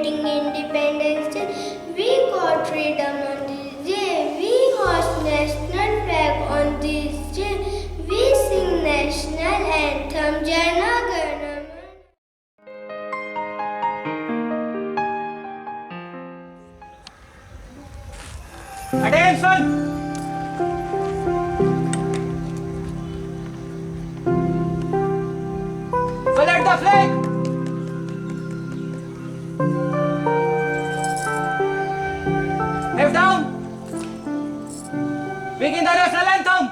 celebrating Independence Day. We got freedom on this day. We hoist national flag on this day. We sing national anthem Jana Gana Mana. Attention! Salute the flag! Heads down! Begin the national anthem!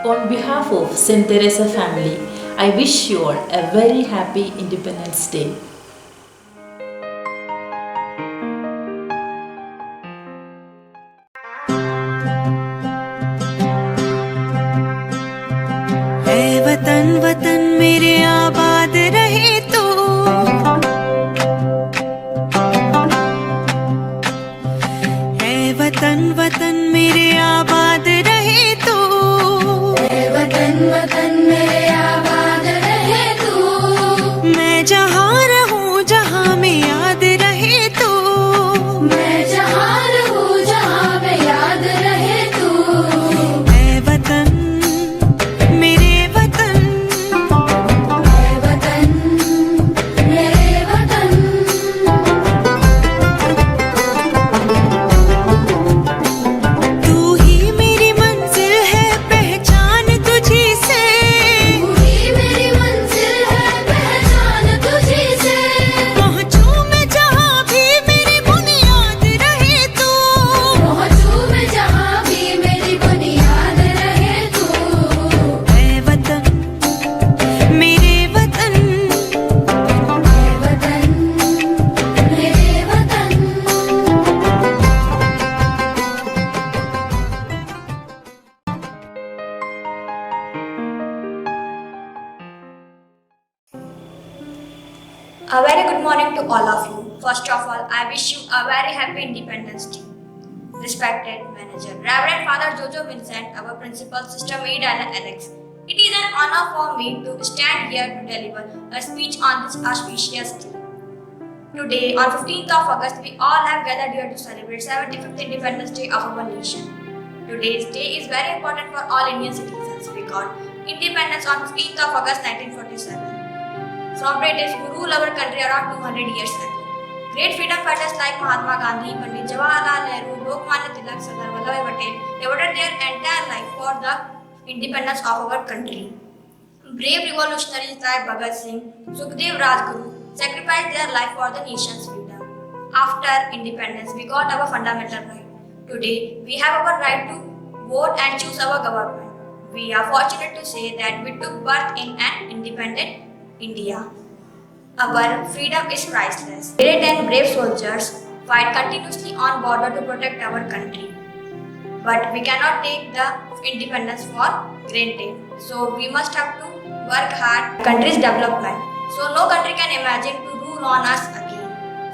On behalf of St. Teresa family, I wish you all a very happy Independence Day. ऐ वतन वतन मेरे आबाद रहे तो, ऐ वतन वतन मेरे आबाद रहे तो, ऐ वतन वतन मेरे आबाद रहे तो, मैं जहाँ रहूँ जहाँ में याद रहे तो, मैं जहाँ रहूँ जहाँ में याद रहे तो, ऐ वतन मेरे वतन, ऐ वतन मेरे वतन, तू ही मेरी मंजिल है पहचान तुझी से, तू ही मेरी मंजिल है पहचान तुझी से, पहुँचूं मैं जहाँ भी मेरी बुनियाद रहे तो, पहुँचूं मैं जहाँ भी मेरी बुनियाद रहे तो, ऐ वतन मेरे वतन, ऐ वतन मेरे वतन। A very good morning to all of you. First of all, I wish you a very happy Independence Day. Respected Manager, Reverend Father Jojo Vincent, our Principal, Sister Maid and Alex. It is an honor for me to stand here to deliver a speech on this auspicious day. Today, on 15th of August, we all have gathered here to celebrate 75th Independence Day of our nation. Today's day is very important for all Indian citizens. We got independence on 15th of August 1947. From British who ruled our country around 200 years ago. Great freedom fighters like Mahatma Gandhi, Pandit Jawaharlal Nehru, Lokmanya Tilak, Sardar Vallabhbhai Patel devoted their entire life for the independence of our country. Brave revolutionaries like Bhagat Singh, Sukhdev Rajguru sacrificed their life for the nation's freedom. After independence, we got our fundamental right. Today, we have our right to vote and choose our government. We are fortunate to say that we took birth in an independent India. Our freedom is priceless. Great and brave soldiers fight continuously on border to protect our country. But we cannot take the independence for granted. So we must have to work hard for country's development. So no country can imagine to rule on us again.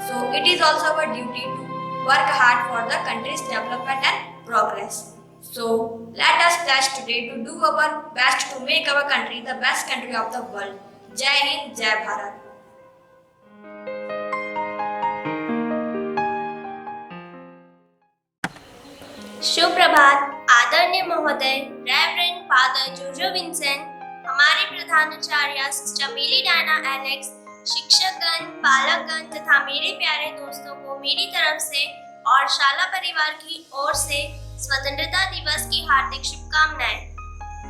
So it is also our duty to work hard for the country's development and progress. So let us pledge today to do our best to make our country the best country of the world. Jai Hind, Jai Bharat. शुभ प्रभात आदरणीय महोदय reverend father जोजो Vincent, हमारे प्रधानाचार्य sister मिली Diana Alex, शिक्षकगण, पालकगण तथा मेरे प्यारे दोस्तों को मेरी तरफ से और शाला परिवार की ओर से स्वतंत्रता दिवस की हार्दिक शुभकामनाएं।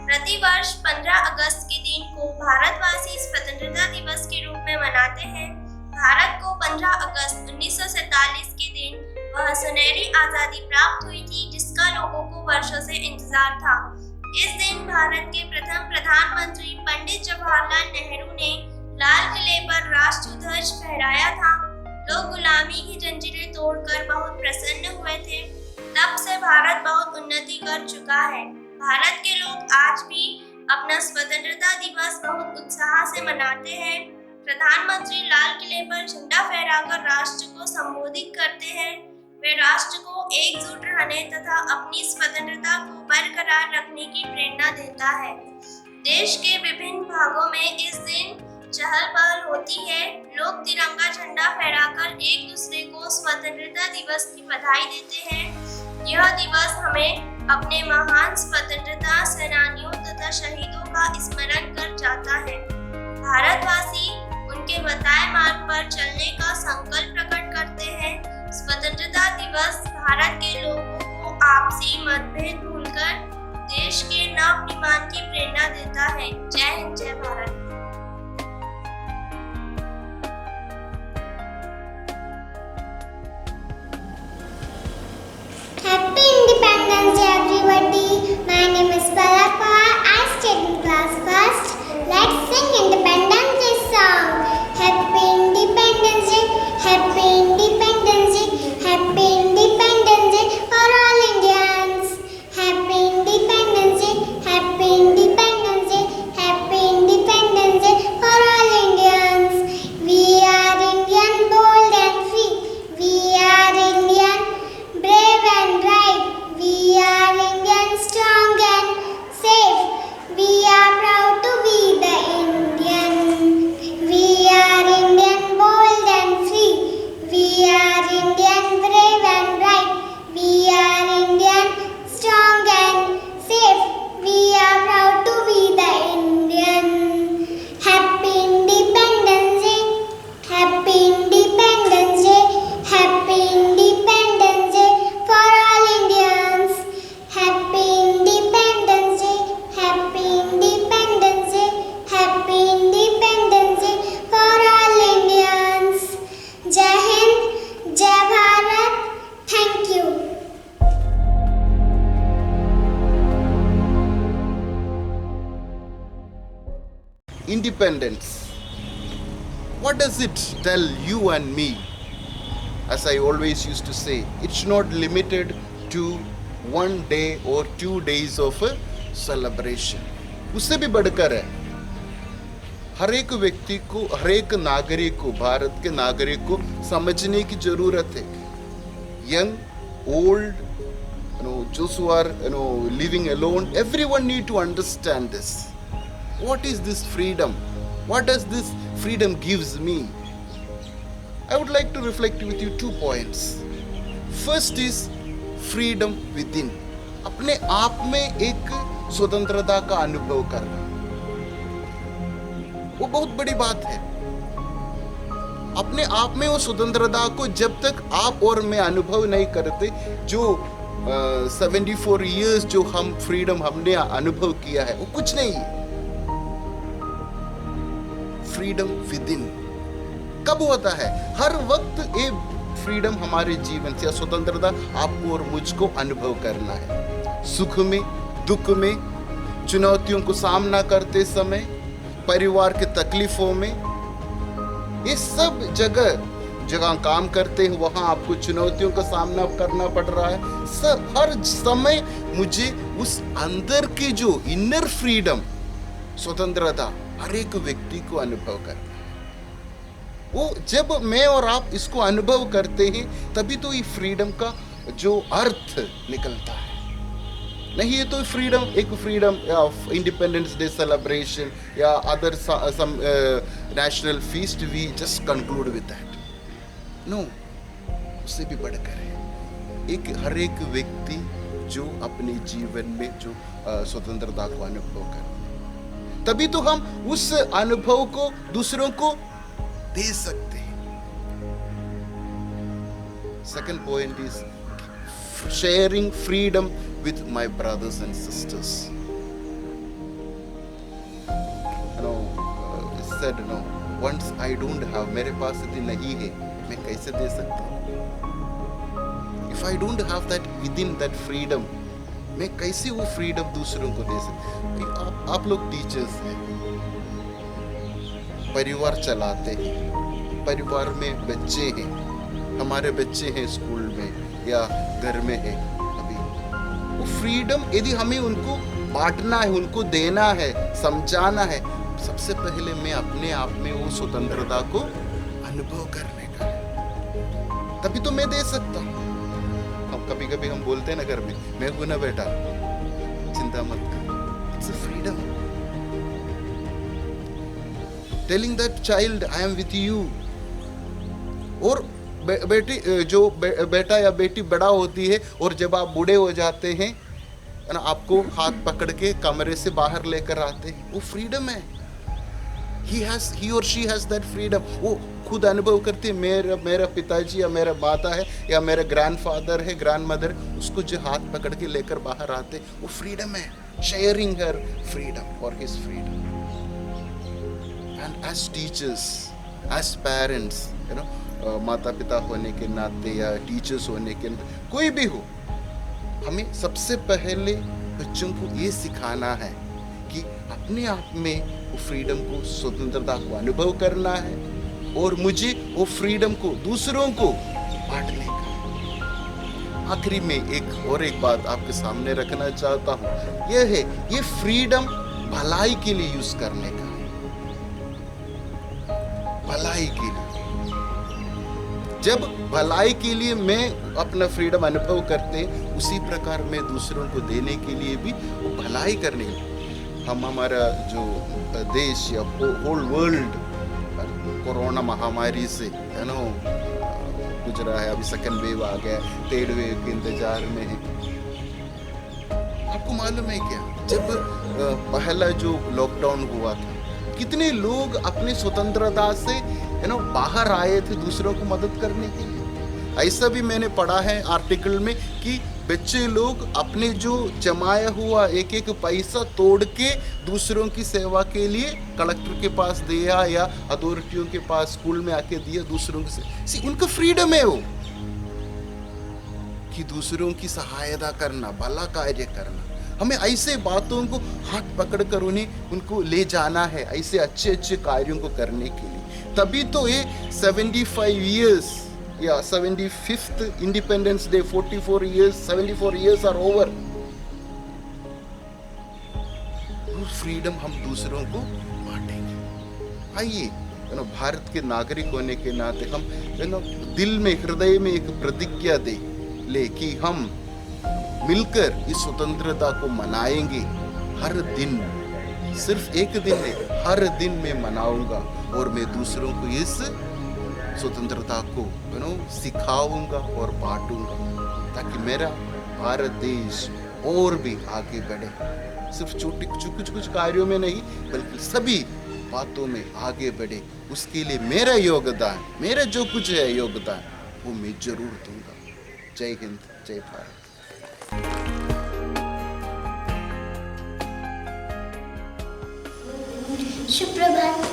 प्रतिवर्ष 15 अगस्त के दिन को भारतवासी स्वतंत्रता दिवस के रूप में मनाते हैं। भारत को 15 अगस्त 1947 के दिन वह सुनहरी आजादी प्राप्त हुई थी जिसका लोगों को वर्षों से इंतजार था। इस दिन भारत के प्रथम प्रधानमंत्री पंडित जवाहरलाल नेहरू ने लाल किले पर राष्ट्र ध्वज फहराया था। लोग गुलामी की जंजीरें तोड़कर बहुत प्रसन्न हुए थे। तब से भारत बहुत उन्नति कर चुका है। भारत के लोग आज भी अपना स्वतंत्रता दिवस बहुत उत्साह से मनाते हैं। प्रधानमंत्री लाल किले पर झंडा फहराकर राष्ट्र को संबोधित करते हैं। वे राष्ट्र को एकजुट रहने तथा अपनी स्वतंत्रता को बरकरार रखने की प्रेरणा देता है। देश के विभिन्न भागों में इस दिन चहल पहल होती है। लोग तिरंगा झंडा फहराकर एक दूसरे को स्वतंत्रता दिवस की बधाई देते हैं। यह दिवस हमें अपने महान स्वतंत्रता सेनानियों तथा शहीदों का स्मरण कर जाता है। भारतवासी उनके बताए मार्ग पर चलने का संकल्प प्रकट करते हैं। स्वतंत्रता दिवस भारत के लोगों को आपसी मतभेद भूलकर देश के नव निर्माण की प्रेरणा देता है। जय हिंद, जय Bharat. Happy Independence Day, everybody. My name is Palaka. I study in class first. Let's sing Independence Day song. Happy Independence Day. Happy Independence Day. Happy Independence Day for all Indians. Happy Independence Day. Happy Independence Day. Happy Independence Day for all Indians. We are Indian, bold and free. We are Indian, brave and bright. We are Indian, strong and safe. We are proud to be the Indian. We are Indian, bold and free. We are Indian, brave and bright. We are Indian, strong and safe. We are proud to be the Indian. Happy Independence Day. Happy Independence Day. Happy Independence Day for all Indians. Happy Independence Day. Happy Independence Day. Happy Independence Day for all Indians. Jai Hind, Jai Bharat. Thank you. Independence. What does it tell you and me? As I always used to say, it's not limited to one day or 2 days of a celebration. उससे भी बढ़कर है। हर एक व्यक्ति को, हर एक नागरिक को, भारत के नागरिक को समझने की जरूरत है। Young, old, those who are living alone, everyone need to understand this. What is this freedom? What does this freedom gives me? I would like to reflect with you 2 points. First is freedom within. अपने आप में एक स्वतंत्रता का अनुभव करना, वो बहुत बड़ी बात है। अपने आप में वो स्वतंत्रता को जब तक आप और मैं अनुभव नहीं करते, जो 74 years जो हम फ्रीडम हमने अनुभव किया है, वो कुछ नहीं है। फ्रीडम विदिन कब होता है? हर वक्त ये फ्रीडम हमारे जीवन से, स्वतंत्रता आपको और मुझको अनुभव करना है। सुख में, दुख में, चुनौतियों को सामना करते समय, परिवार के तकलीफों में, ये सब जगह काम करते हैं, वहां आपको चुनौतियों का सामना करना पड़ रहा है। सब हर समय मुझे उस अंदर की जो इनर फ्रीडम, स्वतंत्रता हर एक व्यक्ति को अनुभव करना है। वो जब मैं और आप इसको अनुभव करते हैं, तभी तो ये फ्रीडम का जो अर्थ निकलता है। नहीं ये तो फ्रीडम, एक freedom of independence day celebration या other some national feast, we just conclude with that. No, उससे भी बढ़कर है। एक हर एक व्यक्ति जो अपने जीवन में जो स्वतंत्रता को अनुभव करते हैं। तभी तो हम उस अनुभव को दूसरों को दे सकते हैं। Second point is sharing freedom with my brothers and sisters. Said no. Once I don't have, मेरे पास यदि नहीं है, मैं कैसे दे सकता हूँ? If I don't have that within that freedom, मैं कैसे वो freedom दूसरों को दे सकता हूँ? आप लोग टीचर्स हैं, परिवार चलाते हैं, परिवार में बच्चे हैं, हमारे बच्चे हैं स्कूल में या घर में है। अभी वो फ्रीडम यदि हमें उनको बांटना है, उनको देना है, समझाना है, सबसे पहले मैं अपने आप में वो स्वतंत्रता को अनुभव करने का है, तभी तो मैं दे सकता हूँ। हम कभी कभी हम बोलते हैं ना घर में, मैं हूं ना बेटा, चिंता मत कर। It's a freedom. Telling that child I am with you. और बेटी जो बेटा या बेटी बड़ा होती है और जब आप बूढ़े हो जाते हैं ना, आपको हाथ पकड़ के कमरे से बाहर लेकर आते हैं, वो फ्रीडम है। he or she has that freedom। वो खुद अनुभव करते हैं, मेरा पिताजी या मेरा माता है या मेरा ग्रैंडफादर है, ग्रैंडमदर, उसको जो हाथ पकड़ के लेकर बाहर आते, वो फ्रीडम है। शेयरिंग हर फ्रीडम और his freedom. And as teachers, as parents, माता पिता होने के नाते या टीचर्स होने के नाते, कोई भी हो, हमें सबसे पहले बच्चों को ये सिखाना है कि अपने आप में वो फ्रीडम को, स्वतंत्रता को अनुभव करना है और मुझे वो फ्रीडम को दूसरों को बांटने का। आखिरी में एक बात आपके सामने रखना चाहता हूँ, यह है ये फ्रीडम भलाई के लिए यूज करने का, भलाई के लिए। जब भलाई के लिए मैं अपना फ्रीडम अनुभव करते, उसी प्रकार मैं दूसरों को देने के लिए भी वो भलाई करने के लिए। हम हमारा जो देश या होल वर्ल्ड कोरोना महामारी से गुजरा है, अभी सेकंड वेव आ गया, थर्ड वेव के इंतजार में है। आपको मालूम है क्या, जब पहला जो लॉकडाउन हुआ था, कितने लोग अपनी स्वतंत्रता से बाहर आए थे दूसरों को मदद करने के लिए। ऐसा भी मैंने पढ़ा है आर्टिकल में कि बच्चे लोग अपने जो जमाया हुआ एक एक पैसा तोड़ के दूसरों की सेवा के लिए कलेक्टर के पास दिया या अथॉरिटियों के पास स्कूल में आके दिया दूसरों की उनका फ्रीडम है वो, कि दूसरों की सहायता करना, भला कार्य करना। हमें ऐसे बातों को हाथ पकड़कर उनको ले जाना है, ऐसे अच्छे अच्छे कार्यों को करने के लिए। तभी तो ये 75 years या 75th independence day, 74 years are over. Freedom हम दूसरों को बांटेंगे। आइए भारत के नागरिक होने के नाते हम दिल में, हृदय में एक प्रतिज्ञा ले कि हम मिलकर इस स्वतंत्रता को मनाएंगे। हर दिन, सिर्फ एक दिन नहीं, हर दिन मैं मनाऊंगा और मैं दूसरों को इस स्वतंत्रता को सिखाऊंगा और बांटूंगा, ताकि मेरा भारत देश और भी आगे बढ़े। सिर्फ छोटे कुछ कार्यों में नहीं, बल्कि सभी बातों में आगे बढ़े। उसके लिए मेरा योगदान, मेरा जो कुछ है योगदान, वो मैं जरूर दूंगा। जय हिंद, जय भारत। सुप्रभात।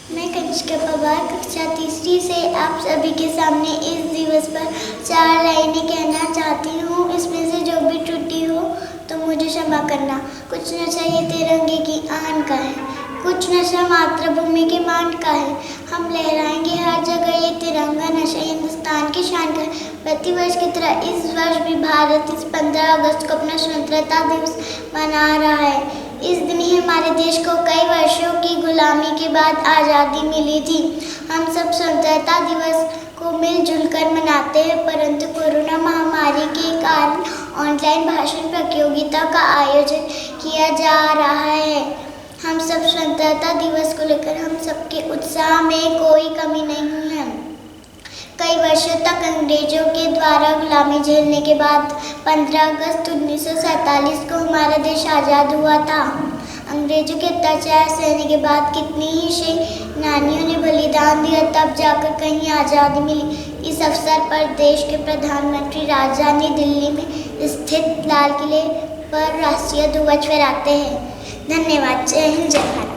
मैं कनिष्का पवार, कक्षा तीसरी से आप सभी के सामने इस दिवस पर 4 लाइनें कहना चाहती हूँ। इसमें से जो भी त्रुटि हो तो मुझे क्षमा करना। कुछ नशा ये तिरंगे की आन का है, कुछ नशा मातृभूमि के मान का है। हम लहराएंगे हर जगह ये तिरंगा, नशा हिंदुस्तान की शान का है। प्रतिवर्ष की तरह इस वर्ष भी भारत इस 15 अगस्त को अपना स्वतंत्रता दिवस मना रहा है। इस दिन ही हमारे देश को कई वर्षों की गुलामी के बाद आज़ादी मिली थी। हम सब स्वतंत्रता दिवस को मिलजुल कर मनाते हैं, परंतु कोरोना महामारी के कारण ऑनलाइन भाषण प्रतियोगिता का आयोजन किया जा रहा है। हम सब स्वतंत्रता दिवस को लेकर हम सबके उत्साह में कोई कमी नहीं है। कई वर्षों तक अंग्रेजों के द्वारा गुलामी झेलने के बाद 15 अगस्त 1947 को हमारा देश आज़ाद हुआ था। अंग्रेजों के अत्याचार सहने के बाद कितनी ही सेनानियों ने बलिदान दिया, तब जाकर कहीं आज़ादी मिली। इस अवसर पर देश के प्रधानमंत्री राजधानी दिल्ली में स्थित लाल किले पर राष्ट्रीय ध्वज फहराते हैं। धन्यवाद। जय हिंद, जय भारत।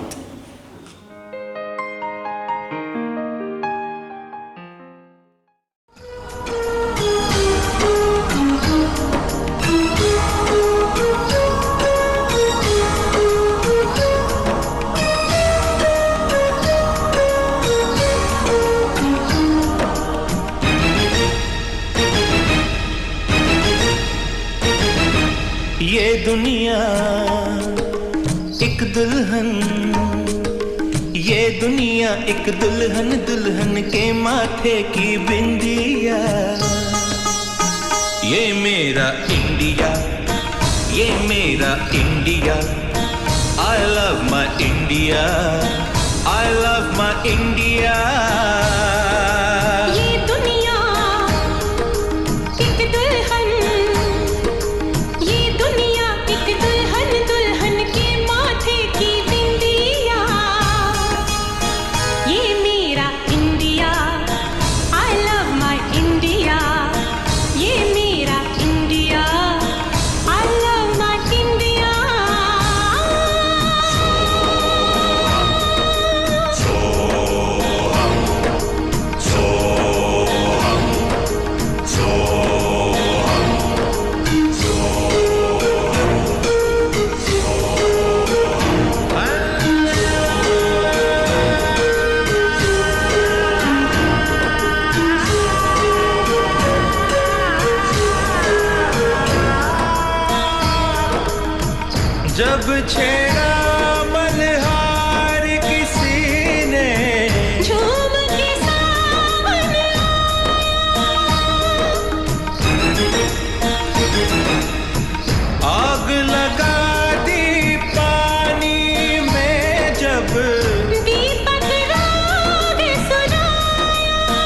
ये दुनिया एक दुल्हन, ये दुनिया एक दुल्हन, दुल्हन के माथे की बिंदिया। ये मेरा इंडिया, ये मेरा India. I love my India, I love my India। जब छेड़ा मल्हार किसी ने, झूम के सावन आग लगा दी पानी में, जब दीपक राग सुनाया।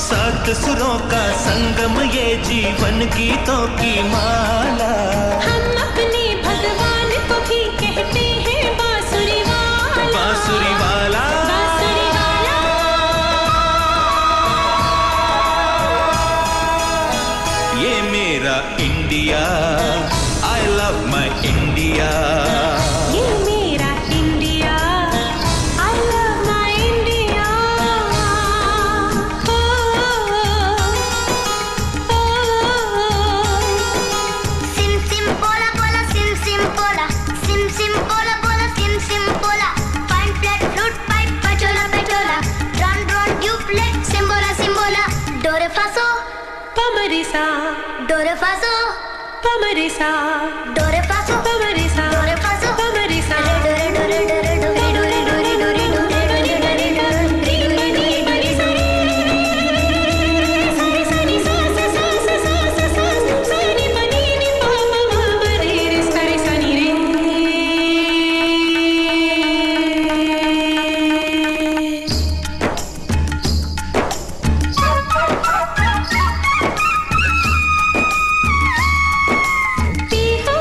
7 सुरों का संगम, ये जीवन गीतों की माला। हम अपने भगवान को भी कहते हैं बांसुरी वाला, बांसुरी वाला, बांसुरी वाला। ये मेरा India, I love my India। ये मेरा India, I love my India। सिम सिम पोला पोला, सिम सिम पोला, सिम सिम पोला पोला, सिम सिम पोला। फाइन फ्लैट फ्लूट पाइप पचोला पचोला, ड्रम ड्रम ट्यूबलेट सिम्बोला सिम्बोला। डोरे फासो पमरिसा, डोरे फासो पमरिसा, डोरे फासो पमरिसा, डोरे फासो पमरिसा। डोरे डोरे डोरे डोरे डोरे डोरे डोरे डोरे डोरे Pihu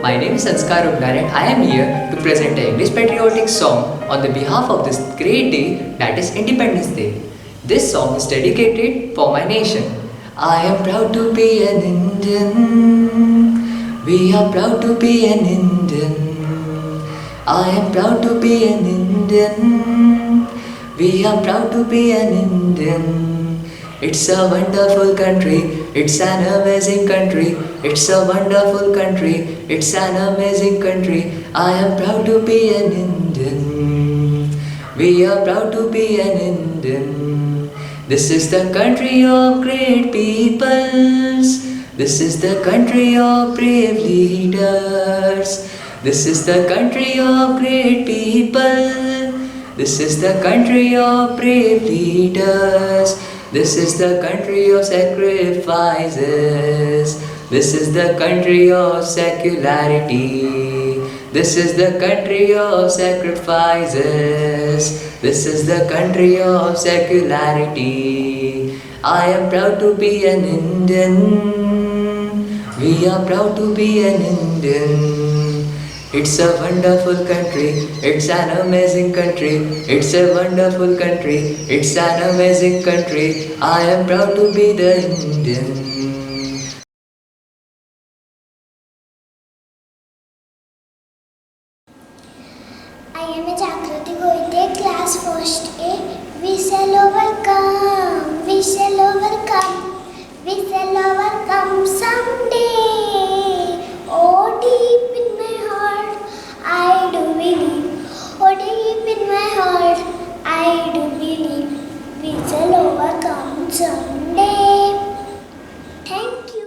My name is Sanskar Ugnar and I am here to present an English patriotic song on the behalf of this great day, that is Independence Day. This song is dedicated for my nation. I am proud to be an Indian. We are proud to be an Indian. I am proud to be an Indian. We are proud to be an Indian. It's a wonderful country, it's an amazing country. It's a wonderful country, it's an amazing country. I am proud to be an Indian. We are proud to be an Indian. This is the country of great peoples. This is the country of brave leaders. This is the country of great people. This is the country of brave leaders. This is the country of sacrifices. This is the country of secularity. This is the country of sacrifices. This is the country of secularity. I am proud to be an Indian. We are proud to be an Indian. It's a wonderful country, it's an amazing country. It's a wonderful country, it's an amazing country. I am proud to be the Indian. I am Jagrati Goite, class first A. We shall overcome, we shall overcome, we shall overcome someday. Oh, deep in my heart, I do believe. Oh, deep in my heart, I do believe. We shall overcome someday. Thank you.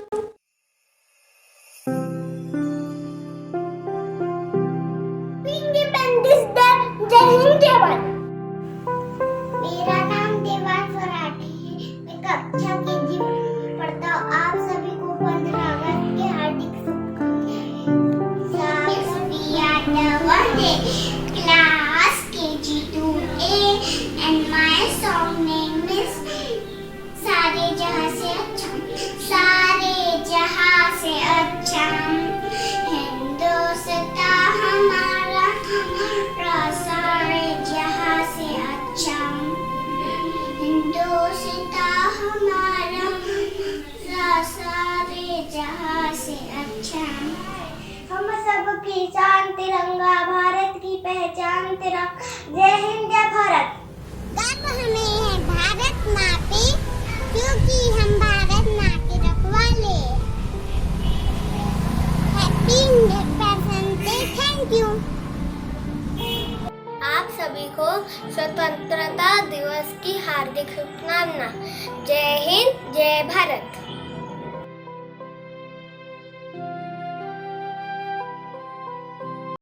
Independence Day, जय हिंद जय भारत। मेरा नाम देवांश मराठी है, मैं कक्षा KG पढ़ता हूँ। आप सभी को 15 अगस्त की हार्दिक शुभकामनाएं। Class KG2A and my song name is सारे जहां से अच्छा, सारे जहां से अच्छा। हिंदुस्तान हमारा, सारे जहां से अच्छा। हिंदुस्तान हमारा, सारे जहां से अच्छा। हम सबकी शान तिरंगा, भारत की पहचान तिरंगा। जय हिंद जय भारत। गर्व हमें है भारत माँ पे, क्योंकि हम भारत माँ के रखवाले। Happy independence day, thank you. आप सभी को स्वतंत्रता दिवस की हार्दिक शुभकामना। जय हिंद जय भारत।